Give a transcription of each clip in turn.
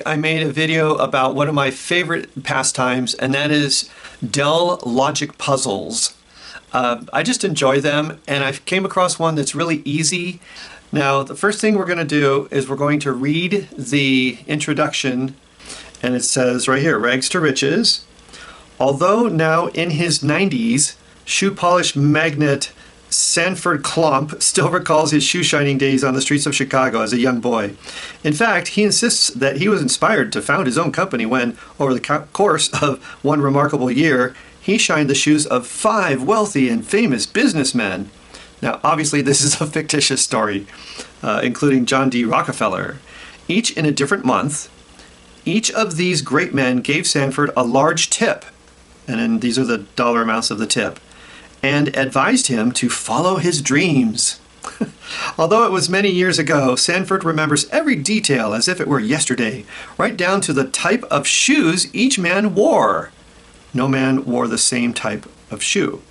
I made a video about one of my favorite pastimes, and that is Dell Logic Puzzles. I just enjoy them, and I came across one that's really easy. Now, the first thing we're going to do is we're going to read the introduction, and it says right here, Rags to Riches. Although now in his 90s, shoe polish magnate Sanford Klump still recalls his shoe shining days on the streets of Chicago as a young boy. In fact, he insists that he was inspired to found his own company when, over the course of one remarkable year, he shined the shoes of 5 wealthy and famous businessmen. Now, obviously, this is a fictitious story, including John D. Rockefeller, each in a different month. Each of these great men gave Sanford a large tip, and then these are the dollar amounts of the tip, and advised him to follow his dreams. Although it was many years ago, Sanford remembers every detail as if it were yesterday, right down to the type of shoes each man wore. No man wore the same type of shoe.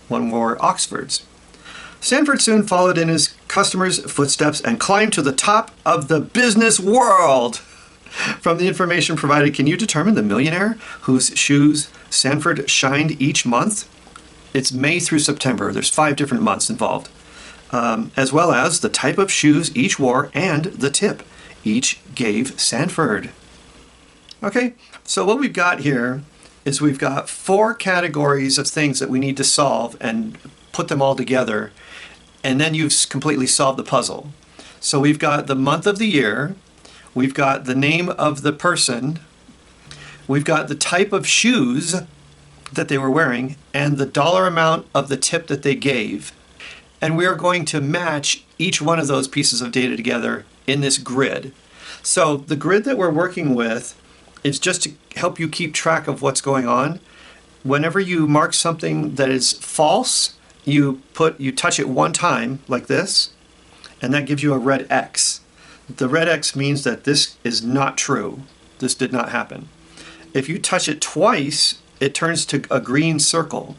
One wore Oxfords. Sanford soon followed in his customers' footsteps and climbed to the top of the business world. From the information provided, can you determine the millionaire whose shoes Sanford shined each month? It's May through September. There's 5 different months involved, as well as the type of shoes each wore and the tip each gave Sanford. Okay, so what we've got here is we've got 4 categories of things that we need to solve and put them all together, and then you've completely solved the puzzle. So we've got the month of the year, we've got the name of the person, we've got the type of shoes that they were wearing, and the dollar amount of the tip that they gave. And we are going to match each one of those pieces of data together in this grid. So the grid that we're working with is just to help you keep track of what's going on. Whenever you mark something that is false, you touch it one time like this, and that gives you a red X. The red X means that this is not true. This did not happen. If you touch it twice, it turns to a green circle,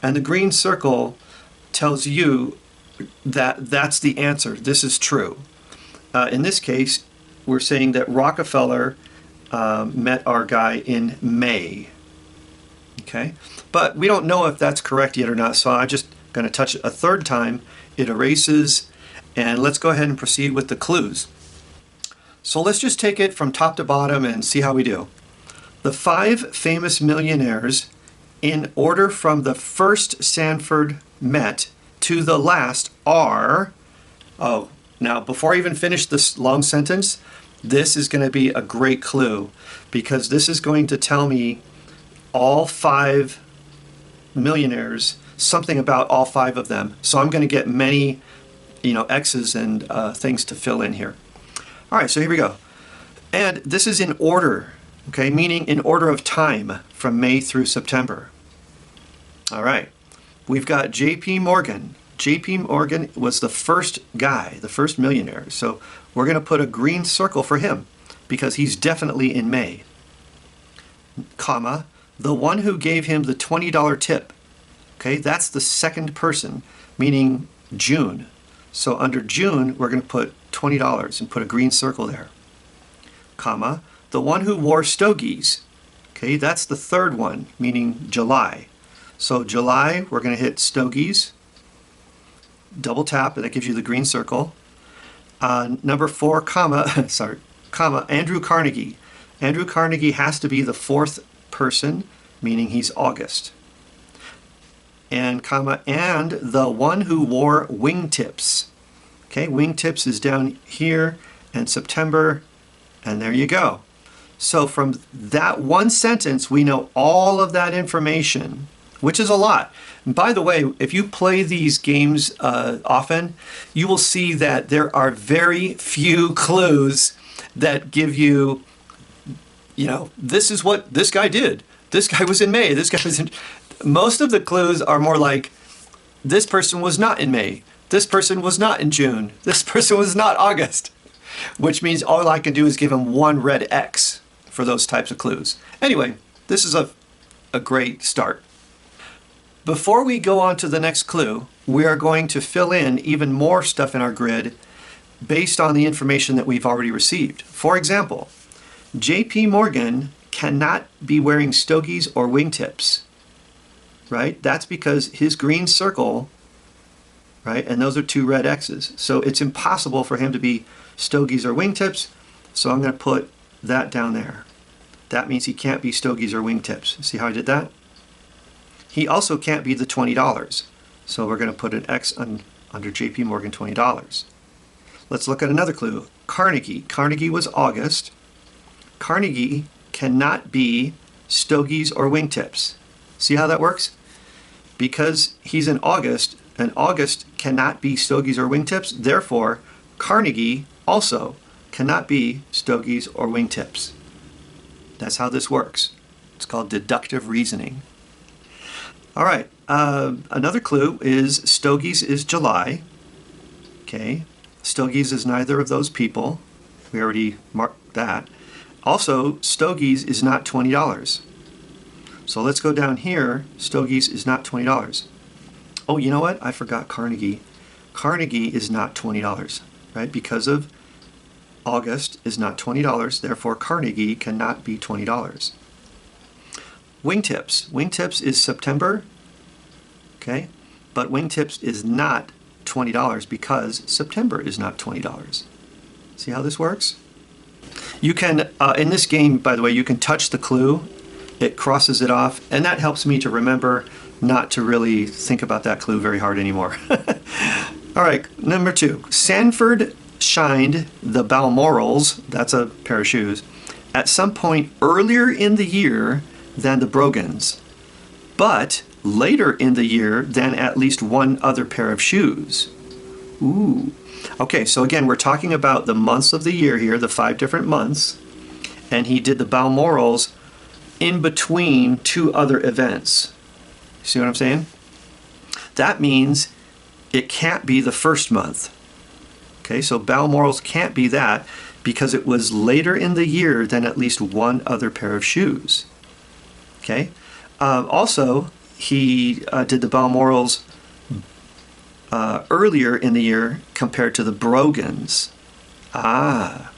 and the green circle tells you that that's the answer. This is true. In this case, we're saying that Rockefeller met our guy in May. Okay, but we don't know if that's correct yet or not, so I'm just going to touch it a third time. It erases, and let's go ahead and proceed with the clues. So let's just take it from top to bottom and see how we do. The 5 famous millionaires, in order from the first Sanford met to the last, are... Oh, now before I even finish this long sentence, this is going to be a great clue, because this is going to tell me all 5 millionaires, something about all 5 of them. So I'm going to get many, X's and things to fill in here. All right, so here we go. And this is in order. Okay, meaning in order of time from May through September. All right, we've got J.P. Morgan. J.P. Morgan was the first guy, the first millionaire. So we're going to put a green circle for him because he's definitely in May. Comma, the one who gave him the $20 tip. Okay, that's the second person, meaning June. So under June, we're going to put $20 and put a green circle there. Comma, the one who wore stogies. Okay, that's the third one, meaning July. So July, we're going to hit stogies, double tap, and that gives you the green circle. Number 4, comma, Andrew Carnegie. Andrew Carnegie has to be the 4th person, meaning he's August. And comma, and the one who wore wingtips. Okay, wingtips is down here, and September, and there you go. So from that one sentence, we know all of that information, which is a lot. And by the way, if you play these games often, you will see that there are very few clues that give you, this is what this guy did. This guy was in May. This guy was in... Most of the clues are more like, this person was not in May. This person was not in June. This person was not August. Which means all I can do is give him one red X for those types of clues. Anyway, this is a great start. Before we go on to the next clue, we are going to fill in even more stuff in our grid based on the information that we've already received. For example, J.P. Morgan cannot be wearing stogies or wingtips, right? That's because his green circle, right, and those are two red X's. So it's impossible for him to be stogies or wingtips, so I'm going to put that down there. That means he can't be stogies or wingtips. See how I did that? He also can't be the $20. So we're going to put an X under JP Morgan $20. Let's look at another clue. Carnegie. Carnegie was August. Carnegie cannot be stogies or wingtips. See how that works? Because he's in August, and August cannot be stogies or wingtips, therefore Carnegie also cannot be stogies or wingtips. That's how this works. It's called deductive reasoning. All right, another clue is stogies is July. Okay, stogies is neither of those people. We already marked that. Also, stogies is not $20. So let's go down here. Stogies is not $20. Oh, you know what? I forgot Carnegie. Carnegie is not $20, right? Because of August is not $20, therefore Carnegie cannot be $20. Wingtips. Wingtips is September, okay? But wingtips is not $20 because September is not $20. See how this works? You can, in this game, by the way, you can touch the clue. It crosses it off, and that helps me to remember not to really think about that clue very hard anymore. All right, number 2. Sanford shined the Balmorals, that's a pair of shoes, at some point earlier in the year than the Brogans, but later in the year than at least one other pair of shoes. Ooh. Okay, so again, we're talking about the months of the year here, the 5 different months, and he did the Balmorals in between 2 other events. See what I'm saying? That means it can't be the first month. Okay, so Balmorals can't be that because it was later in the year than at least one other pair of shoes. Okay, also he did the Balmorals earlier in the year compared to the Brogans. Ah,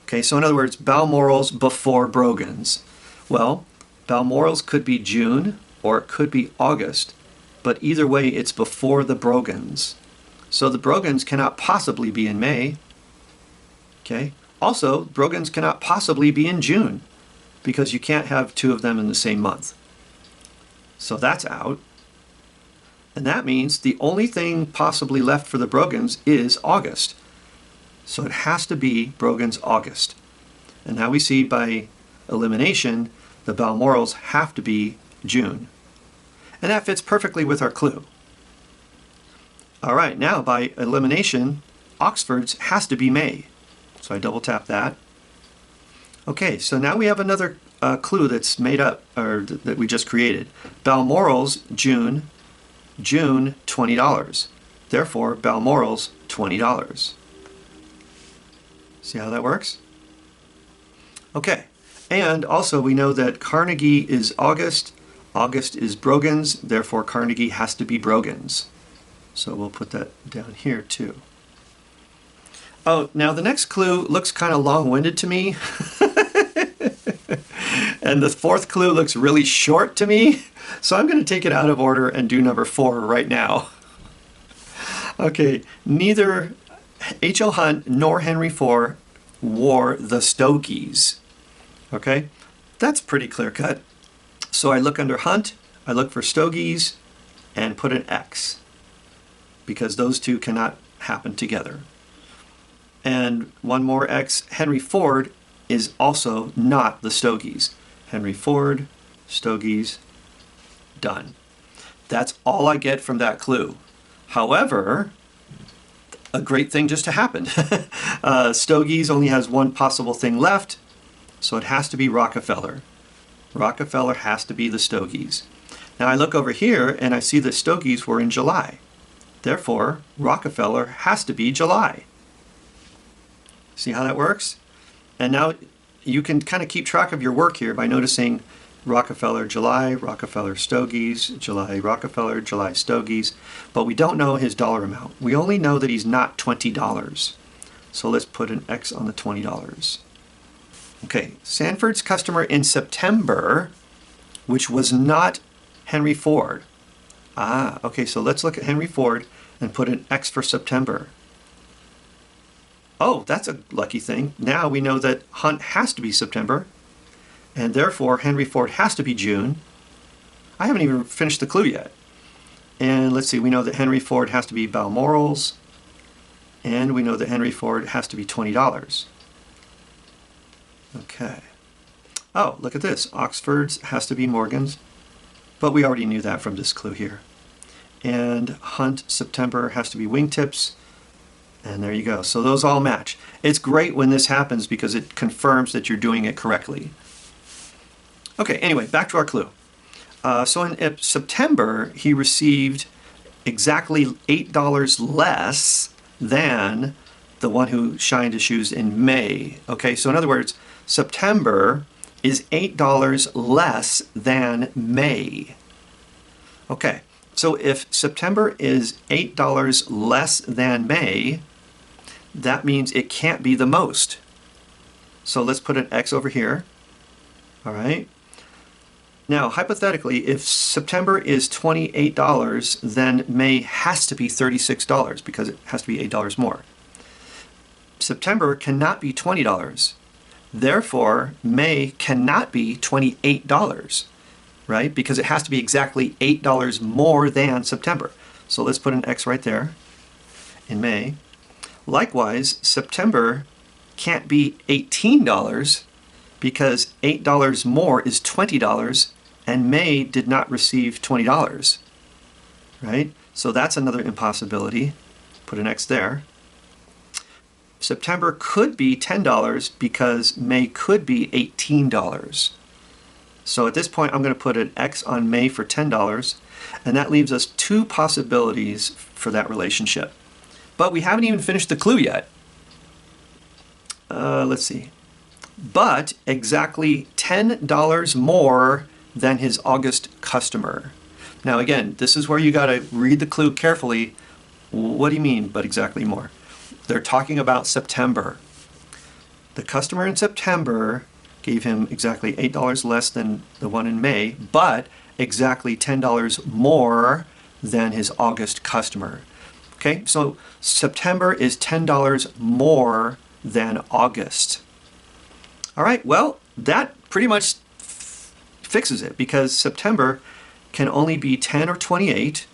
okay, so in other words, Balmorals before Brogans. Well, Balmorals could be June or it could be August, but either way, it's before the Brogans. So the Brogans cannot possibly be in May. Okay. Also, Brogans cannot possibly be in June because you can't have 2 of them in the same month. So that's out. And that means the only thing possibly left for the Brogans is August. So it has to be Brogans August. And now we see by elimination, the Balmorals have to be June. And that fits perfectly with our clue. All right, now by elimination, Oxford's has to be May. So I double tap that. Okay, so now we have another clue that's made up, or that we just created. Balmorals, June, June, $20. Therefore, Balmorals, $20. See how that works? Okay, and also we know that Carnegie is August, August is Brogans, therefore Carnegie has to be Brogans. So we'll put that down here too. Oh, now the next clue looks kind of long-winded to me. And the 4th clue looks really short to me. So I'm going to take it out of order and do number 4 right now. Okay, neither H.L. Hunt nor Henry Ford wore the stogies. Okay, that's pretty clear-cut. So I look under Hunt, I look for stogies, and put an X, because those 2 cannot happen together. And one more X, Henry Ford is also not the stogies. Henry Ford, stogies, done. That's all I get from that clue. However, a great thing just happened. Stogies only has one possible thing left, so it has to be Rockefeller. Rockefeller has to be the stogies. Now I look over here and I see that stogies were in July. Therefore, Rockefeller has to be July. See how that works? And now you can kind of keep track of your work here by noticing Rockefeller July, Rockefeller stogies, July Rockefeller, July stogies, but we don't know his dollar amount. We only know that he's not $20. So let's put an X on the $20. Okay, Sanford's customer in September, which was not Henry Ford. Ah, okay, so let's look at Henry Ford and put an X for September. Oh, that's a lucky thing. Now we know that Hunt has to be September, and therefore Henry Ford has to be June. I haven't even finished the clue yet. And let's see, we know that Henry Ford has to be Balmoral's, and we know that Henry Ford has to be $20. Okay. Oh, look at this. Oxford's has to be Morgan's, but we already knew that from this clue here. And Hunt September has to be Wingtips, and there you go. So those all match. It's great when this happens because it confirms that you're doing it correctly. Okay, anyway, back to our clue. So in September, he received exactly $8 less than the one who shined his shoes in May. Okay, so in other words, September is $8 less than May. Okay, so if September is $8 less than May, that means it can't be the most. So let's put an X over here. All right. Now, hypothetically, if September is $28, then May has to be $36 because it has to be $8 more. September cannot be $20. Therefore, May cannot be $28, right? Because it has to be exactly $8 more than September. So let's put an X right there in May. Likewise, September can't be $18 because $8 more is $20, and May did not receive $20, right? So that's another impossibility. Put an X there. September could be $10 because May could be $18. So at this point, I'm going to put an X on May for $10, and that leaves us two possibilities for that relationship. But we haven't even finished the clue yet. Let's see. But exactly $10 more than his August customer. Now again, this is where you got to read the clue carefully. What do you mean, but exactly more? They're talking about September. The customer in September gave him exactly $8 less than the one in May, but exactly $10 more than his August customer. Okay, so September is $10 more than August. All right, well, that pretty much fixes it because September can only be 10 or 28.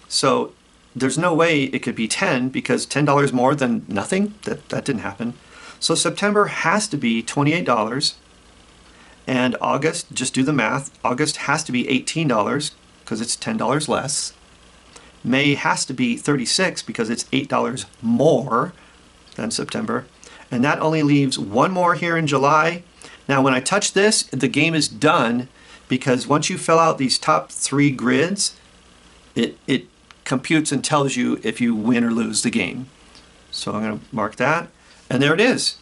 So there's no way it could be 10 because $10 more than nothing. That didn't happen. So September has to be $28. And August, just do the math, August has to be $18 because it's $10 less. May has to be $36 because it's $8 more than September. And that only leaves one more here in July. Now when I touch this, the game is done because once you fill out these top three grids, it computes and tells you if you win or lose the game. So I'm going to mark that. And there it is.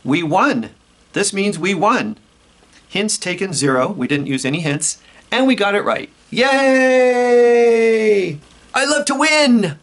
We won. This means we won. Hints taken 0. We didn't use any hints. And we got it right. Yay! I love to win!